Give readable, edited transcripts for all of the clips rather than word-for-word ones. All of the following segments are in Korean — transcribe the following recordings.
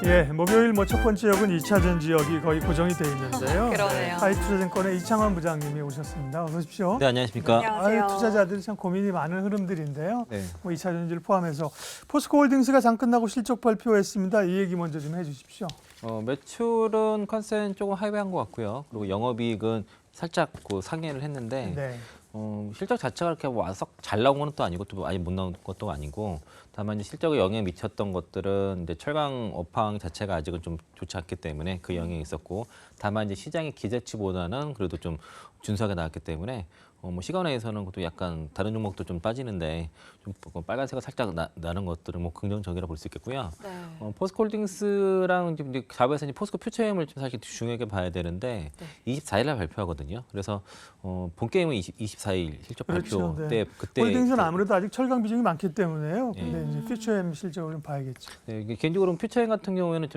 예, 목요일 첫 번째 역은 2차전 지역이 거의 고정이 돼 있는데요. 그러네요. 하이투자증권의 이창환 부장님이 오셨습니다. 어서 오십시오. 네, 안녕하십니까. 안녕하세요. 투자자들이 참 고민이 많은 흐름들인데요. 네. 2차전지를 포함해서 포스코홀딩스가 장 끝나고 실적 발표했습니다. 이 얘기 먼저 좀 해주십시오. 매출은 컨센 조금 하회한 것 같고요. 그리고 영업이익은 살짝 상회를 했는데 네. 실적 자체가 그렇게 와서 잘 나온 건 또 아니고 또 많이 못 나온 것도 아니고 다만 이제 실적에 영향 미쳤던 것들은 이제 철강 업황 자체가 아직은 좀 좋지 않기 때문에 그 영향이 있었고 다만 이제 시장의 기대치보다는 그래도 좀 준수하게 나왔기 때문에 시간외에서는 그것도 약간 다른 종목도 좀 빠지는데 좀 빨간색이 살짝 나는 것들은 긍정적이라 볼 수 있겠고요. 네. 포스코홀딩스랑 이제 자부에서 이제 포스코 퓨처엠을 좀 사실 중요하게 봐야 되는데 네. 24일 날 발표하거든요. 그래서 본 게임은 24일 실적 그렇죠. 발표 네. 때 그때 홀딩스는 아무래도 아직 철강 비중이 많기 때문에요. 네. 근데 이제 퓨처엠 실적을 좀 봐야겠죠. 네, 이게 개인적으로 퓨처엠 같은 경우에는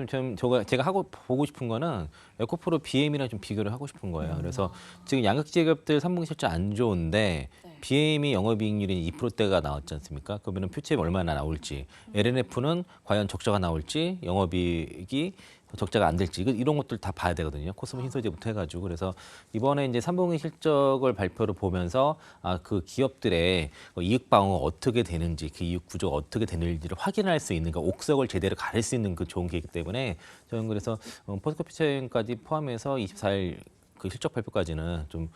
제가 보고 싶은 거는 에코프로 BM이랑 좀 비교를 하고 싶은 거예요. 그래서 지금 양극재 기업들 3분기 실적 안 좋은데 네. BM이 영업이익률이 2%대가 나왔지 않습니까? 그러면 퓨처엠 얼마나 나올지, LNF는 과연 적자가 나올지, 영업이익이 적자가 안 될지 이런 것들 다 봐야 되거든요. 코스모 신소재부터 해가지고 그래서 이번에 이제 3분기 실적을 발표를 보면서 그 기업들의 이익 방어가 어떻게 되는지, 그 이익 구조가 어떻게 되는지를 확인할 수 있는 그 옥석을 제대로 가릴 수 있는 그 좋은 기회이기 때문에 저는 그래서 포스코 퓨처엠까지 포함해서 24일 그 실적 발표까지는 좀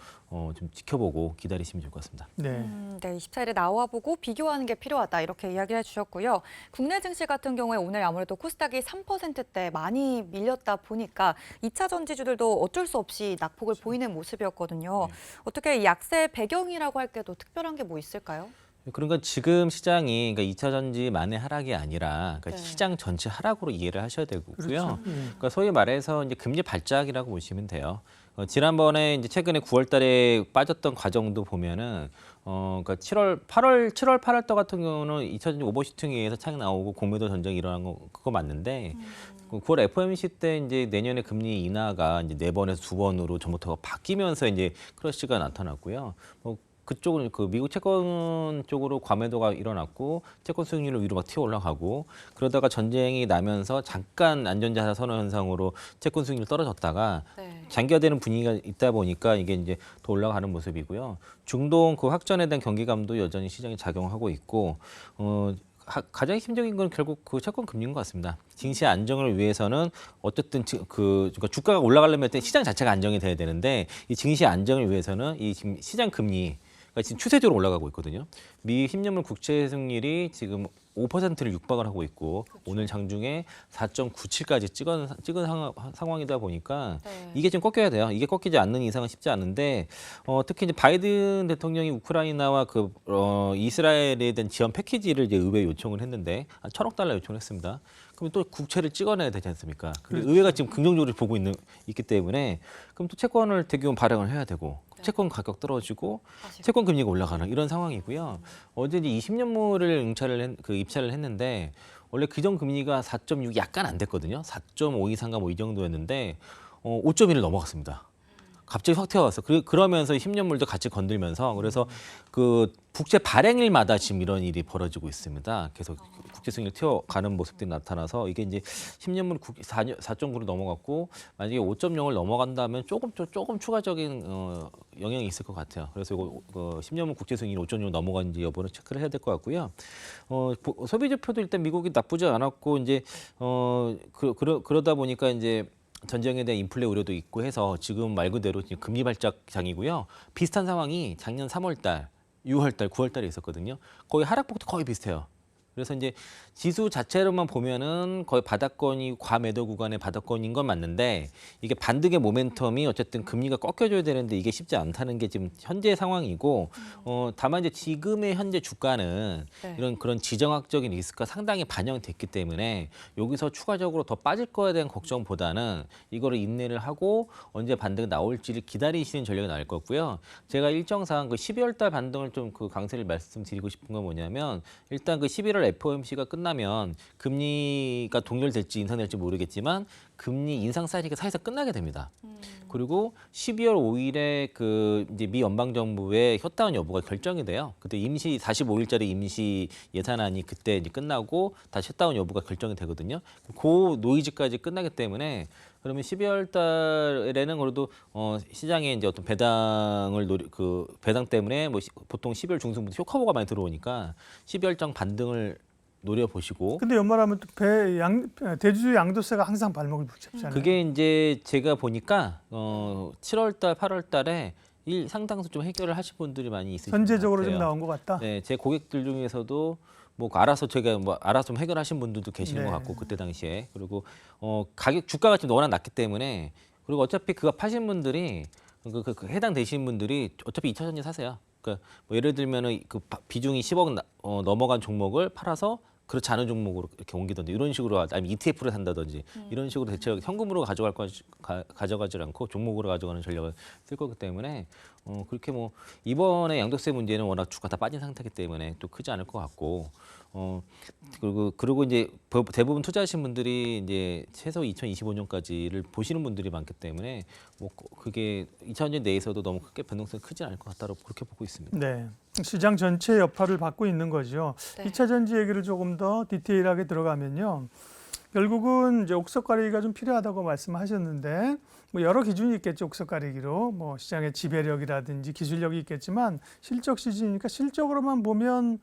지켜보고 기다리시면 좋을 것 같습니다. 네. 네, 24일에 나와보고 비교하는 게 필요하다 이렇게 이야기를 해주셨고요. 국내 증시 같은 경우에 오늘 아무래도 코스닥이 3%대 많이 밀렸다 보니까 2차 전지주들도 어쩔 수 없이 낙폭을 보이는 모습이었거든요. 어떻게 약세 배경이라고 할 게도 특별한 게 뭐 있을까요? 그러니까 지금 시장이 그러니까 2차 전지만의 하락이 아니라 그러니까 네. 시장 전체 하락으로 이해를 하셔야 되고요. 그렇죠. 예. 그러니까 소위 말해서 이제 금리 발작이라고 보시면 돼요. 지난번에 이제 최근에 9월달에 빠졌던 과정도 보면은 그러니까 7월, 8월 달 같은 경우는 2차 전지 오버슈팅에 의해서 차익 나오고 공매도 전쟁이 일어난 거 그거 맞는데. 그 9월 FOMC 때 이제 내년에 금리 인하가 이제 4번에서 2번으로 전부터 바뀌면서 이제 크러쉬가 나타났고요. 그쪽은 그 미국 채권 쪽으로 과매도가 일어났고 채권 수익률은 위로 막 튀어 올라가고 그러다가 전쟁이 나면서 잠깐 안전자산 선호 현상으로 채권 수익률 떨어졌다가 네. 장기화되는 분위기가 있다 보니까 이게 이제 더 올라가는 모습이고요. 중동 그 확전에 대한 경기감도 여전히 시장에 작용하고 있고 가장 핵심적인 건 결국 그 채권 금리인 것 같습니다. 증시 안정을 위해서는 어쨌든 그러니까 주가가 올라가려면 시장 자체가 안정이 돼야 되는데 이 증시 안정을 위해서는 이 지금 시장 금리 그러니까 지금 추세적으로 올라가고 있거든요. 미 10년물 국채 수익률이 지금 5%를 육박을 하고 있고 오늘 장중에 4.97까지 찍은 상황이다 보니까 네. 이게 좀 꺾여야 돼요. 이게 꺾이지 않는 이상은 쉽지 않은데 특히 이제 바이든 대통령이 우크라이나와 이스라엘에 대한 지원 패키지를 이제 의회에 요청을 했는데 한 1,000억 달러 요청했습니다. 그럼 또 국채를 찍어내야 되지 않습니까? 근데 의회가 지금 긍정적으로 보고 있기 때문에 그럼 또 채권을 대규모 발행을 해야 되고 채권 가격 떨어지고 사실. 채권 금리가 올라가는 이런 상황이고요. 어제 이제 20년물을 입찰을 했는데 원래 기존 금리가 4.6 약간 안 됐거든요. 4.5 이상가 이 정도였는데 5.1을 넘어갔습니다. 갑자기 확 튀어왔어. 그러면서 10년물도 같이 건들면서 그래서 그 국제 발행일마다 지금 이런 일이 벌어지고 있습니다. 계속 국제 수익률 튀어가는 모습들이 나타나서 이게 이제 10년물 4.9를 넘어갔고 만약에 5.0을 넘어간다면 조금 추가적인 영향이 있을 것 같아요. 그래서 이거 10년물 국제 수익률 5.0 넘어간지 여부는 체크를 해야 될 것 같고요. 소비 지표도 일단 미국이 나쁘지 않았고 이제 그러다 보니까 이제 전쟁에 대한 인플레 우려도 있고 해서 지금 말 그대로 지금 금리 발작장이고요. 비슷한 상황이 작년 3월달, 6월달, 9월달에 있었거든요. 거의 하락폭도 거의 비슷해요. 그래서 이제 지수 자체로만 보면은 거의 바닥권이 과매도 구간의 바닥권인 건 맞는데 이게 반등의 모멘텀이 어쨌든 금리가 꺾여줘야 되는데 이게 쉽지 않다는 게 지금 현재 상황이고 다만 이제 지금의 현재 주가는 네. 이런 그런 지정학적인 리스크가 상당히 반영됐기 때문에 여기서 추가적으로 더 빠질 거에 대한 걱정보다는 이거를 인내를 하고 언제 반등이 나올지를 기다리시는 전략이 나을 것 같고요. 제가 일정상 그 12월 달 반등을 좀 그 강세를 말씀드리고 싶은 건 뭐냐면 일단 그 11월 FOMC가 끝나면 금리가 동결될지 인상될지 모르겠지만 금리 인상 사이클이 사실상 끝나게 됩니다. 그리고 12월 5일에 그 이제 미 연방 정부의 셧다운 여부가 결정이 돼요. 그때 임시 45일짜리 임시 예산안이 그때 이제 끝나고 다시 셧다운 여부가 결정이 되거든요. 그 노이즈까지 끝나기 때문에 그러면 12월 달에는 그래도 시장에 이제 어떤 배당을 그 배당 때문에 뭐 보통 12월 중순부터 쇼커버가 많이 들어오니까 12월장 반등을 노려보시고. 근데 연말하면 또 대주주 양도세가 항상 발목을 붙잡잖아요. 그게 이제 제가 보니까 7월 달, 8월 달에 상당수 좀 해결을 하신 분들이 많이 있으신 것 같아요. 전제적으로 좀 나온 것 같다. 네, 제 고객들 중에서도 뭐 알아서 제가 뭐 알아서 좀 해결하신 분들도 계시는 네. 것 같고 그때 당시에. 그리고 가격 주가가 좀 워낙 낮기 때문에 그리고 어차피 그거 파신 분들이 그 해당 되신 분들이 어차피 2차전지 사세요. 그러니까 뭐 예를 들면은 그 비중이 10억 넘어간 종목을 팔아서 그렇지 않은 종목으로 이렇게 옮기던지 이런 식으로 아니면 ETF를 산다든지 이런 식으로 대체 현금으로 가져가지 않고 종목으로 가져가는 전략을 쓸 거기 때문에 그렇게 뭐 이번에 양도세 문제는 워낙 주가 다 빠진 상태이기 때문에 또 크지 않을 것 같고 그리고 이제 대부분 투자하신 분들이 이제 최소 2025년까지를 보시는 분들이 많기 때문에 뭐 그게 2000년 내에서도 너무 크게 변동성이 크지 않을 것 같다고 그렇게 보고 있습니다. 네. 시장 전체 여파를 받고 있는 거죠. 네. 2차 전지 얘기를 조금 더 디테일하게 들어가면요. 결국은 이제 옥석 가리기가 좀 필요하다고 말씀하셨는데 뭐 여러 기준이 있겠죠. 옥석 가리기로 뭐 시장의 지배력이라든지 기술력이 있겠지만 실적 시즌이니까 실적으로만 보면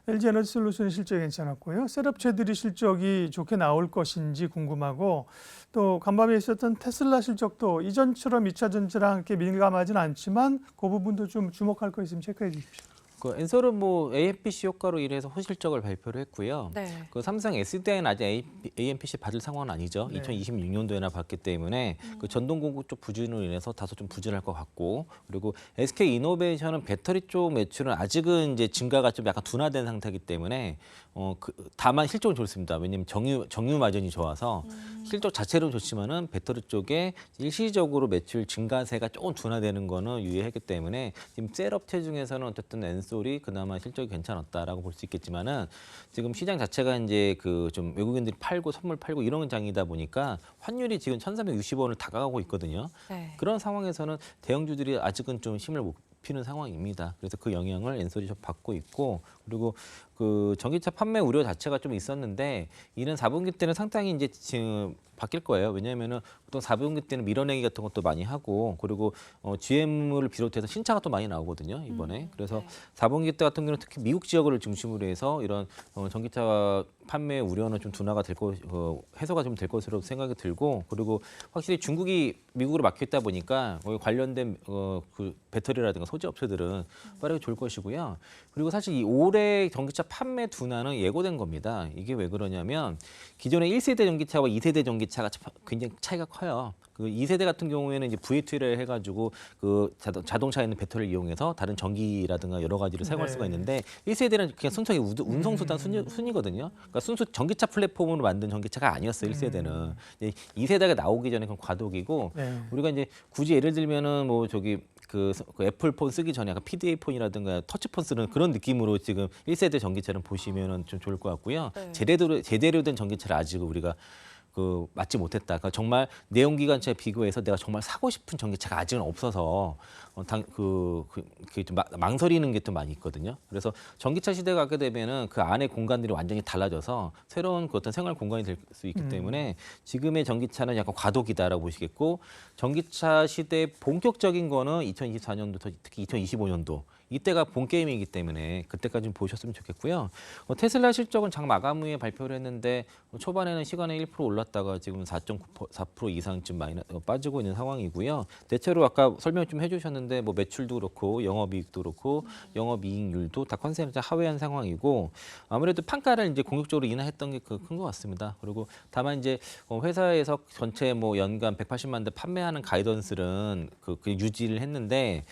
LG 에너지 솔루션의 실적이 괜찮았고요. 셋업체들이 실적이 좋게 나올 것인지 궁금하고 또 간밤에 있었던 테슬라 실적도 이전처럼 2차 전지랑 이렇게 민감하지는 않지만 그 부분도 좀 주목할 거 있으면 체크해 주십시오. 그 엔솔은 뭐 AMPC 효과로 인해서 호실적을 발표를 했고요. 네. 그 삼성 SDI는 아직 AMPC 받을 상황은 아니죠. 네. 2026년도에나 받기 때문에 그 전동 공급 쪽 부진으로 인해서 다소 좀 부진할 것 같고 그리고 SK 이노베이션은 배터리 쪽 매출은 아직은 이제 증가가 좀 약간 둔화된 상태이기 때문에 다만 실적은 좋습니다. 왜냐하면 정유 마진이 좋아서 실적 자체로는 좋지만은 배터리 쪽에 일시적으로 매출 증가세가 조금 둔화되는 거는 유의했기 때문에 지금 셀업체 중에서는 어쨌든 엔솔이 그나마 실적이 괜찮았다라고 볼 수 있겠지만은 지금 시장 자체가 이제 그 좀 외국인들이 팔고 선물 팔고 이런 장이다 보니까 환율이 지금 1,360원을 다가가고 있거든요. 네. 그런 상황에서는 대형주들이 아직은 좀 힘을 못 피는 상황입니다. 그래서 그 영향을 엔솔이 좀 받고 있고 그리고 그 전기차 판매 우려 자체가 좀 있었는데 이는 4분기 때는 상당히 이제 지금 바뀔 거예요. 왜냐하면은 보통 4분기 때는 밀어내기 같은 것도 많이 하고 그리고 GM을 비롯해서 신차가 또 많이 나오거든요. 이번에. 그래서 네. 4분기 때 같은 경우는 특히 미국 지역을 중심으로 해서 이런 전기차 판매 우려는 좀 둔화가 될 해소가 좀 될 것으로 생각이 들고 그리고 확실히 중국이 미국으로 막혀 있다 보니까 거기 관련된 그 배터리라든가 소재 업체들은 빠르게 좋을 것이고요. 그리고 사실 이 올해 전기차 판매 둔화는 예고된 겁니다. 이게 왜 그러냐면 기존의 1세대 전기차와 2세대 전기차가 굉장히 차이가 커요. 그 2세대 같은 경우에는 이제 VT를 해가지고 그 자동차에 있는 배터리를 이용해서 다른 전기라든가 여러 가지를 사용할 네. 수가 있는데 1세대는 그냥 순수하게 운송수단 순이거든요. 그러니까 순수 전기차 플랫폼으로 만든 전기차가 아니었어요. 1세대는. 2세대가 나오기 전에 그건 과도기고 네. 우리가 이제 굳이 예를 들면은 뭐 저기 그 애플폰 쓰기 전에 약간 PDA 폰이라든가 터치폰 쓰는 그런 느낌으로 지금 1세대 전기차를 보시면은 좀 좋을 것 같고요. 네. 제대로 된 전기차를 아직 우리가 맞지 못했다. 그러니까 정말 내연기관차에 비교해서 내가 정말 사고 싶은 전기차가 아직은 없어서 그게 좀 망설이는 게 좀 많이 있거든요. 그래서 전기차 시대가 가게 되면은 그 안에 공간들이 완전히 달라져서 새로운 그 어떤 생활 공간이 될 수 있기 때문에 지금의 전기차는 약간 과도기다라고 보시겠고 전기차 시대 본격적인 거는 2024년도 특히 2025년도 이때가 본 게임이기 때문에 그때까지 좀 보셨으면 좋겠고요. 테슬라 실적은 장 마감 후에 발표를 했는데 초반에는 시간에 1% 올랐다가 지금 4.4% 이상쯤 빠지고 있는 상황이고요. 대체로 아까 설명 좀 해주셨는데 뭐 매출도 그렇고 영업이익도 그렇고 영업이익률도 다 컨센서스 하회한 상황이고 아무래도 판가를 이제 공격적으로 인하했던 게 큰 것 같습니다. 그리고 다만 이제 회사에서 전체 뭐 연간 180만 대 판매하는 가이던스는 그 유지를 했는데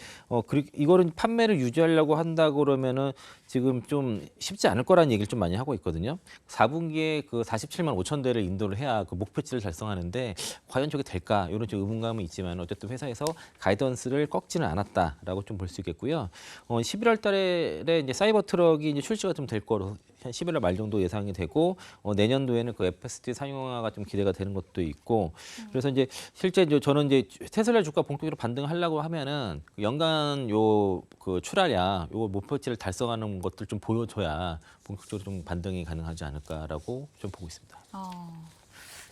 그리고 이거는 판매를 유지하려고 한다 그러면은 지금 좀 쉽지 않을 거라는 얘기를 좀 많이 하고 있거든요. 4분기에 그 47만 5천 대를 인도를 해야 그 목표치를 달성하는데 과연 저게 될까? 이런 좀 의문감은 있지만 어쨌든 회사에서 가이던스를 꺾지 좋지는 않았다라고 좀 볼 수 있겠고요. 11월 달에 이제 사이버 트럭이 이제 출시가 좀 될 거로 한 11월 말 정도 예상이 되고 내년도에는 그 FSD 상용화가 좀 기대가 되는 것도 있고 그래서 이제 실제 이제 저는 이제 테슬라 주가 본격적으로 반등하려고 하면은 그 연간 요 그 출하량 요 목표치를 달성하는 것들 좀 보여줘야 본격적으로 좀 반등이 가능하지 않을까라고 좀 보고 있습니다.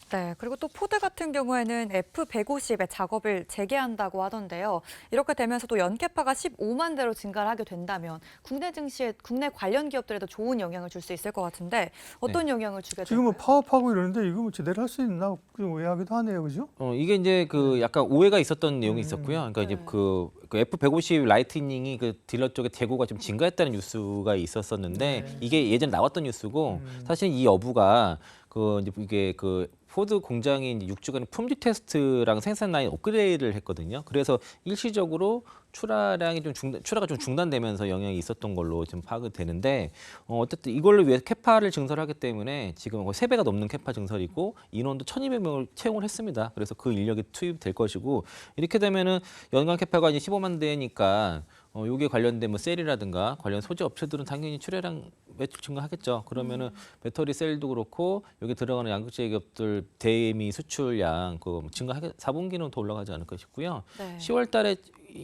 네, 그리고 또 포드 같은 경우에는 F150의 작업을 재개한다고 하던데요. 이렇게 되면서도 연계파가 15만 대로 증가를 하게 된다면 국내 증시에 국내 관련 기업들에도 좋은 영향을 줄 수 있을 것 같은데 어떤 영향을 주게 될까요? 지금 뭐 파업하고 이러는데 이거 뭐 제대로 할 수 있나 좀 오해하기도 하네요, 그죠? 이게 이제 그 약간 오해가 있었던 내용이 있었고요. 그러니까 이제 네. 그 F150 라이트닝이 그 딜러 쪽에 재고가 좀 증가했다는 뉴스가 있었었는데 이게 예전에 나왔던 뉴스고 사실 이 여부가 그 이제 이게 그 포드 공장이 이제 6주간 품질 테스트랑 생산 라인 업그레이드를 했거든요. 그래서 일시적으로 출하량이 출하가 좀 중단되면서 영향이 있었던 걸로 좀 파악이 되는데 어쨌든 이걸로 위해 캐파를 증설을 하기 때문에 지금 거의 3배가 넘는 캐파 증설이고 인원도 1,200명을 채용을 했습니다. 그래서 그 인력이 투입될 것이고 이렇게 되면은 연간 캐파가 이제 15만 대니까 요게 관련된 뭐 셀이라든가 관련 소재 업체들은 당연히 출하량 매출 증가하겠죠. 그러면은 배터리 셀도 그렇고 여기 들어가는 양극재 기업들 대미 수출량 그 증가하게 4분기는 더 올라가지 않을까 싶고요. 네. 10월 달에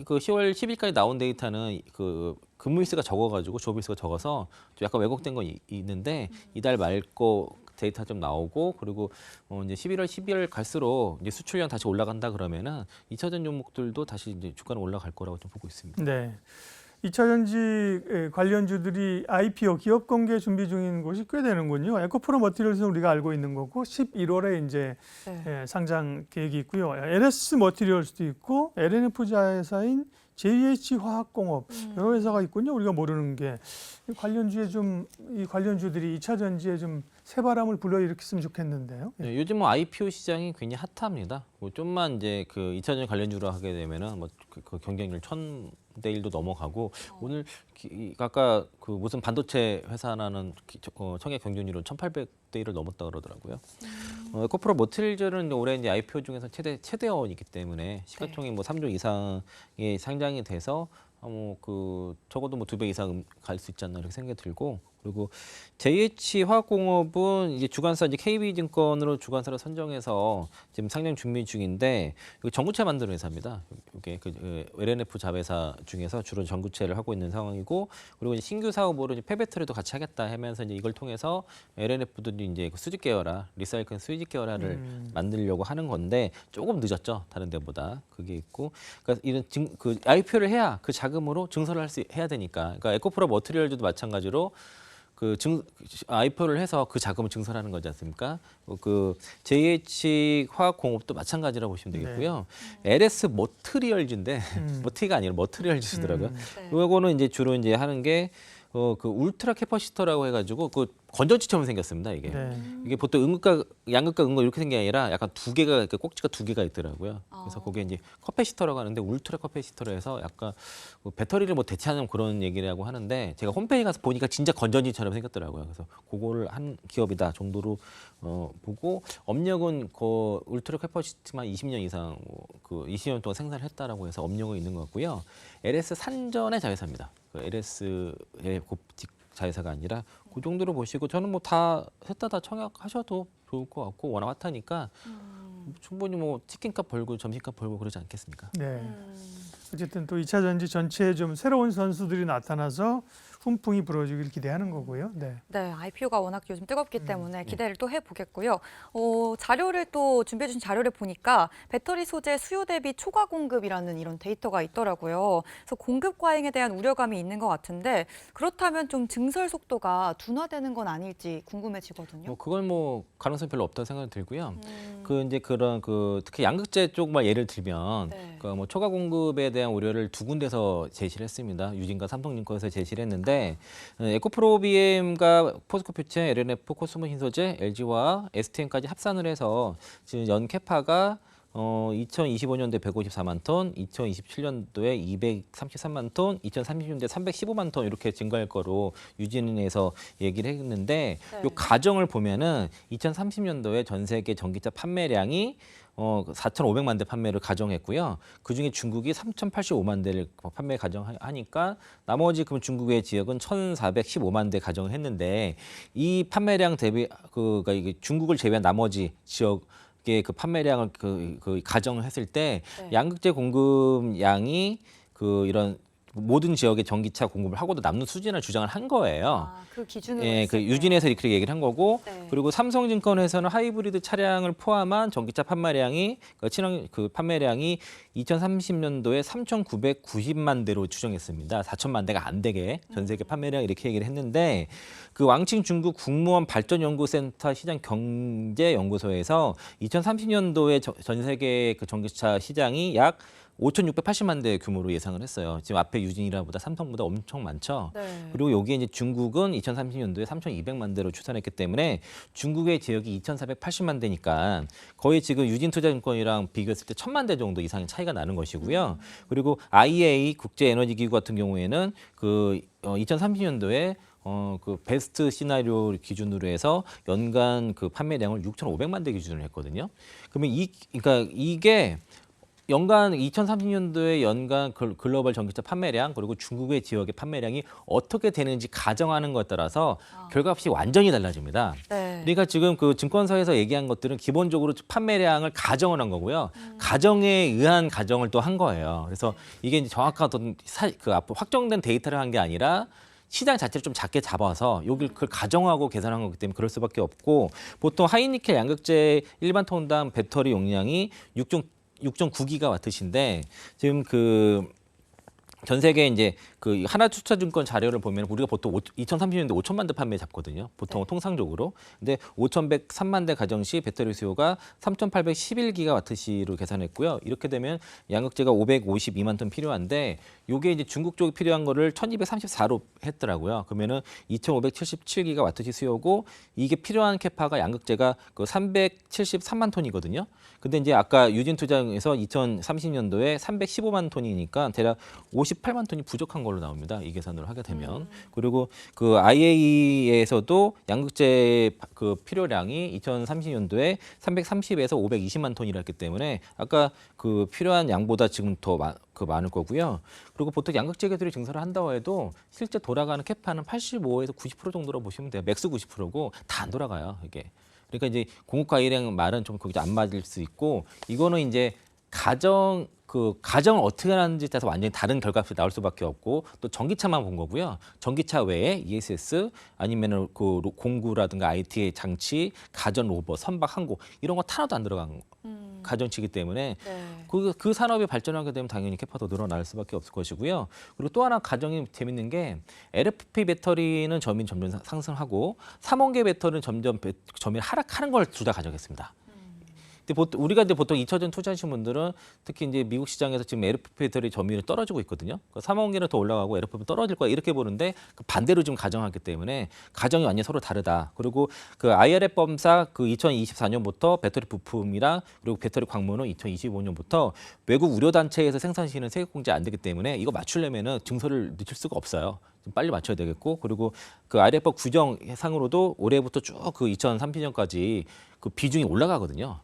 그 10월 10일까지 나온 데이터는 그 근무일수가 적어가지고 조업일수가 적어서 좀 약간 왜곡된 건 있는데 이달 말 거 데이터 좀 나오고 그리고 이제 11월 12월 갈수록 이제 수출량 다시 올라간다 그러면은 2차전 종목들도 다시 이제 주가는 올라갈 거라고 좀 보고 있습니다. 네. 2차 전지 관련주들이 IPO 기업 공개 준비 중인 곳이 꽤 되는군요. 에코프로 머티리얼스는 우리가 알고 있는 거고 11월에 이제 네. 상장 계획이 있고요. LS 머티리얼스도 있고 LNF 자회사인 JH 화학공업 여러 회사가 있군요. 우리가 모르는 게 이 관련주에 좀 이 관련주들이 2차 전지에 좀 새바람을 불러일으켰으면 좋겠는데요. 네, 요즘 뭐 IPO 시장이 굉장히 핫합니다. 뭐 좀만 이제 그 2차전 관련주로 하게 되면은 그 경쟁률 1000대 1도 넘어가고 오늘 아까 그 무슨 반도체 회사라는 청약 경쟁률은 1800대 1을 넘었다 그러더라고요. 에코프로 머티리얼은 올해 이제 IPO 중에서 최대원이기 때문에 시가총액 뭐 3조 이상의 상장이 돼서 그 적어도 뭐 2배 이상 갈 수 있지 않나 이렇게 생각이 들고 그리고 JH 화학공업은 이제 주관사 이제 KB증권으로 주관사를 선정해서 지금 상장 준비 중인데 이거 전구체 만드는 회사입니다. 이게 그 LNF 자회사 중에서 주로 전구체를 하고 있는 상황이고 그리고 이제 신규 사업으로 이제 폐배터리도 같이 하겠다 하면서 이제 이걸 통해서 LNF들이 이제 그 수직 계열화, 리사이클 수직 계열화를 만들려고 하는 건데 조금 늦었죠 다른 데보다 그게 있고 그러니까 이런 그 IPO를 해야 그 자금으로 증설을 해야 되니까 그러니까 에코프로 머티리얼즈도 마찬가지로 그 IPO를 해서 그 자금을 증설하는 거지 않습니까? 그 JH 화학공업도 마찬가지라고 보시면 되겠고요. LS 머티리얼즈인데 머티가 아니라 머티리얼즈더라고요. 네. 이거는 이제 주로 이제 하는 게 그 울트라 캐퍼시터라고 해가지고 그 건전지처럼 생겼습니다. 이게 네. 이게 보통 음극과 양극과 음극 이렇게 생긴 게 아니라 약간 두 개가 꼭지가 두 개가 있더라고요. 그래서 그게 이제 커패시터라고 하는데 울트라 커패시터로 해서 약간 뭐 배터리를 뭐 대체하는 그런 얘기라고 하는데 제가 홈페이지 가서 보니까 진짜 건전지처럼 생겼더라고요. 그래서 그거를 한 기업이다 정도로 보고 업력은 그 울트라 캐퍼시티만 20년 이상 그 20년 동안 생산을 했다라고 해서 업력은 있는 것 같고요. LS 산전의 자회사입니다. 그 LS의 자회사가 아니라 그 정도로 보시고 저는 뭐 다 셋 다 청약하셔도 좋을 것 같고 워낙 핫하니까 충분히 뭐 치킨값 벌고 점심값 벌고 그러지 않겠습니까? 네. 어쨌든 또 2차 전지 전체에 좀 새로운 선수들이 나타나서 훈풍이 불어주길 기대하는 거고요. 네. 네, IPO가 워낙 요즘 뜨겁기 때문에 기대를 또 해보겠고요. 자료를 또 준비해 주신 자료를 보니까 배터리 소재 수요 대비 초과 공급이라는 이런 데이터가 있더라고요. 그래서 공급 과잉에 대한 우려감이 있는 것 같은데 그렇다면 좀 증설 속도가 둔화되는 건 아닐지 궁금해지거든요. 그건 뭐 가능성이 별로 없다고 생각이 들고요. 그 이제 그런 그 특히 양극재 쪽만 예를 들면 네. 그 뭐 초과 공급에 대한 우려를 두 군데서 제시를 했습니다. 유진과 삼성증권에서 제시를 했는데 에코프로비엠과 포스코퓨체, LNF, 코스모 신소재, LG와 STM까지 합산을 해서 지금 연 캐파가 2025년도에 154만 톤, 2027년도에 233만 톤, 2030년도에 315만 톤 이렇게 증가할 거로 유진에서 얘기를 했는데 네. 요 가정을 보면은 2030년도에 전 세계 전기차 판매량이 4,500만 대 판매를 가정했고요. 그중에 중국이 3,085만 대를 판매 가정하니까 나머지 그럼 중국의 지역은 1,415만 대 가정을 했는데 이 판매량 대비 그러니까 이게 중국을 제외한 나머지 지역의 그 판매량을 그 가정을 했을 때 네. 양극재 공급량이 그 이런 모든 지역의 전기차 공급을 하고도 남는 수준을 주장을 한 거예요. 아, 그 기준으로 예, 했을 그 때요. 유진에서 이렇게 얘기를 한 거고, 네. 그리고 삼성증권에서는 하이브리드 차량을 포함한 전기차 판매량이 친환 그 판매량이 2030년도에 3,990만 대로 추정했습니다. 4천만 대가 안 되게 전 세계 판매량 이렇게 얘기를 했는데, 그 왕칭 중국 국무원 발전연구센터 시장 경제연구소에서 2030년도에 전 세계 그 전기차 시장이 약 5,680만 대 규모로 예상을 했어요. 지금 앞에 유진이라보다 삼성보다 엄청 많죠. 네. 그리고 여기에 이제 중국은 2030년도에 3,200만 대로 추산했기 때문에 중국의 지역이 2,480만 대니까 거의 지금 유진투자증권이랑 비교했을 때 1,000만 대 정도 이상의 차이가 나는 것이고요. 그리고 IEA 국제에너지기구 같은 경우에는 그 2030년도에 그 베스트 시나리오 기준으로 해서 연간 그 판매량을 6,500만 대 기준으로 했거든요. 그러면 그러니까 이게 연간 2030년도에 연간 글로벌 전기차 판매량 그리고 중국의 지역의 판매량이 어떻게 되는지 가정하는 것에 따라서 결과값이 완전히 달라집니다. 네. 그러니까 지금 그 증권사에서 얘기한 것들은 기본적으로 판매량을 가정을 한 거고요. 가정에 의한 가정을 또 한 거예요. 그래서 이게 이제 정확한 어떤 그 앞으로 확정된 데이터를 한 게 아니라 시장 자체를 좀 작게 잡아서 여기를 그걸 가정하고 계산한 거기 때문에 그럴 수밖에 없고 보통 하이니켈 양극재 일반 톤당 배터리 용량이 6.9기가와트인데 지금 그 전 세계 이제 그 하나투자증권 자료를 보면 우리가 보통 2030년대 5천만 대 판매 잡거든요. 보통 네. 통상적으로. 근데 5,103만 대 가정 시 배터리 수요가 3,811기가와트시로 계산했고요. 이렇게 되면 양극재가 552만 톤 필요한데 요게 이제 중국 쪽에 필요한 거를 1,234로 했더라고요. 그러면은 2,577기가와트시 수요고 이게 필요한 캐파가 양극재가 그 373만 톤이거든요. 근데 이제 아까 유진투자에서 2030년도에 315만 톤이니까 대략 58만 톤이 부족한 걸로 나옵니다. 이 계산으로 하게 되면. 그리고 그 IAEA에서도 양극재 그 필요량이 2030년도에 330에서 520만 톤이라 기 때문에 아까 그 필요한 양보다 지금 더 많을 거고요. 그리고 보통 양극재 개들이 증설을 한다고 해도 실제 돌아가는 캐파는 85에서 90% 정도로 보시면 돼요. 맥스 90%고 다 안 돌아가요, 이게. 그러니까 이제 공급과 일행 말은 좀 거기서 안 맞을 수 있고 이거는 이제 가정을 어떻게 하는지 따라서 완전히 다른 결과값이 나올 수밖에 없고 또 전기차만 본 거고요. 전기차 외에 ESS 아니면은 그 공구라든가 IT 장치, 가전 로봇, 선박, 항공 이런 거 하나도 안 들어간 가정치기 때문에 네. 그 산업이 발전하게 되면 당연히 캐파도 늘어날 수밖에 없을 것이고요. 그리고 또 하나 가정이 재밌는 게 LFP 배터리는 점이 점점 상승하고 삼원계 배터리는 점점 점이 하락하는 걸 둘 다 가져겠습니다. 근데 우리가 이제 보통 2차전 투자하신 분들은 특히 이제 미국 시장에서 지금 LFP 배터리 점유율이 떨어지고 있거든요. 삼원계는 더 올라가고 LFP는 떨어질 거야 이렇게 보는데 그 반대로 지금 가정하기 때문에 가정이 완전히 서로 다르다. 그리고 그 IRF범사 그 2024년부터 배터리 부품이랑 그리고 배터리 광물은 2025년부터 외국 우려 단체에서 생산시키는 세액 공제 안 되기 때문에 이거 맞추려면은 증설을 늦출 수가 없어요. 좀 빨리 맞춰야 되겠고 그리고 그 IRF법 규정상으로도 올해부터 쭉 그 2030년까지 그 비중이 올라가거든요.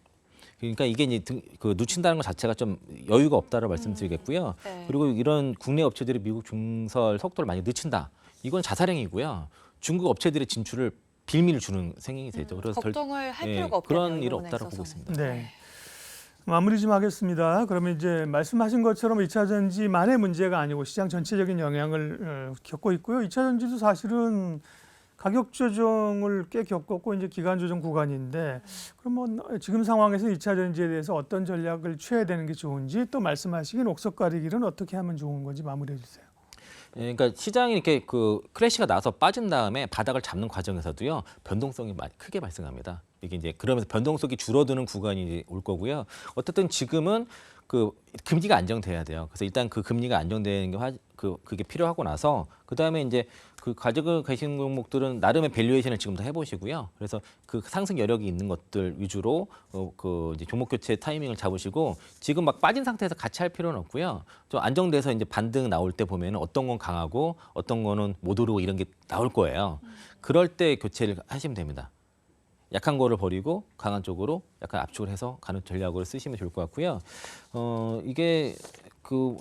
그러니까 이게 이제 그 늦춘다는 것 자체가 좀 여유가 없다라고 말씀드리겠고요. 네. 그리고 이런 국내 업체들이 미국 증설 속도를 많이 늦춘다. 이건 자살행위고요. 중국 업체들의 진출을 빌미를 주는 생각이 되죠. 그래서 걱정을 할 예, 필요가 없겠네요. 그런 이 일 부분에 없다고 보고 있어서는. 있습니다. 네. 마무리 좀 하겠습니다. 그러면 이제 말씀하신 것처럼 2차 전지만의 문제가 아니고 시장 전체적인 영향을 겪고 있고요. 2차 전지도 사실은 가격 조정을 꽤 겪었고 이제 기간 조정 구간인데 그러면 지금 상황에서 2차 전지에 대해서 어떤 전략을 취해야 되는 게 좋은지 또 말씀하시긴 옥석 가리기는 어떻게 하면 좋은 건지 마무리해 주세요. 예, 그러니까 시장이 이렇게 그 크래시가 나서 빠진 다음에 바닥을 잡는 과정에서도요 변동성이 크게 발생합니다. 이게 이제 그러면서 변동성이 줄어드는 구간이 이제 올 거고요. 어쨌든 지금은 그 금리가 안정돼야 돼요. 그래서 일단 그 금리가 안정되는 게 그게 필요하고 나서 그다음에 이제 그 가지고 계신 종목들은 나름의 밸류에이션을 지금 다 해보시고요. 그래서 그 상승 여력이 있는 것들 위주로 그 이제 종목 교체 타이밍을 잡으시고 지금 막 빠진 상태에서 같이 할 필요는 없고요. 좀 안정돼서 이제 반등 나올 때 보면은 어떤 건 강하고 어떤 거는 못 오르고 이런 게 나올 거예요. 그럴 때 교체를 하시면 됩니다. 약한 거를 버리고 강한 쪽으로 약간 압축을 해서 가는 전략으로 쓰시면 좋을 것 같고요. 이게 그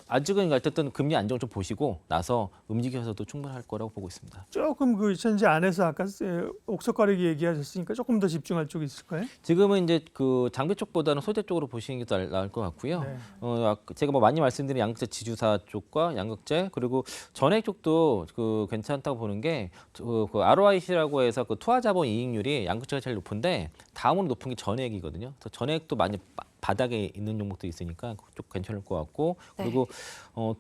아직은 어쨌든 금리 안정 좀 보시고 나서 움직여서도 충분할 거라고 보고 있습니다. 조금 그 현재 안에서 아까 옥석 가리기 얘기하셨으니까 조금 더 집중할 쪽이 있을까요? 지금은 이제 그 장비 쪽보다는 소재 쪽으로 보시는 게 나을 것 같고요. 네. 제가 뭐 많이 말씀드린 양극재 지주사 쪽과 양극재 그리고 전액 쪽도 그 괜찮다고 보는 게 그 ROIC라고 해서 그 투하자본 이익률이 양극재가 제일 높은데 다음으로 높은 게 전액이거든요. 그래서 전액도 많이 바닥에 있는 종목도 있으니까 그쪽 괜찮을 것 같고 그리고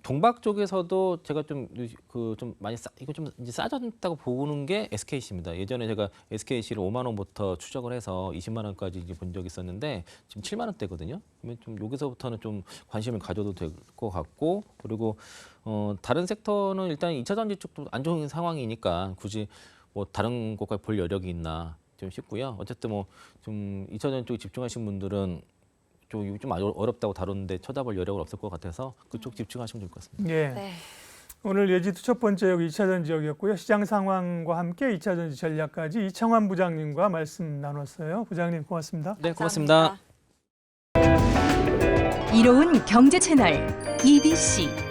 동박 쪽에서도 제가 좀 많이 이거 좀 이제 싸졌다고 보는 게 SKC입니다. 예전에 제가 SKC를 5만 원부터 추적을 해서 20만 원까지 이제 본 적이 있었는데 지금 7만 원대거든요. 그러면 좀 여기서부터는 좀 관심을 가져도 될 것 같고 그리고 다른 섹터는 일단 2차 전지 쪽도 안 좋은 상황이니까 굳이 뭐 다른 곳까지 볼 여력이 있나 좀 싶고요. 어쨌든 뭐 좀 2차 전지 쪽에 집중하신 분들은 좀 어렵다고 다루는데 쳐다볼 여력은 없을 것 같아서 그쪽 집중하시면 좋을 것 같습니다. 예. 네. 오늘 예지도 첫 번째 역 2차 전지역이었고요. 시장 상황과 함께 2차 전지 전략까지 이창환 부장님과 말씀 나눴어요. 부장님 고맙습니다. 네, 고맙습니다. 감사합니다. 이로운 경제 채널 EBC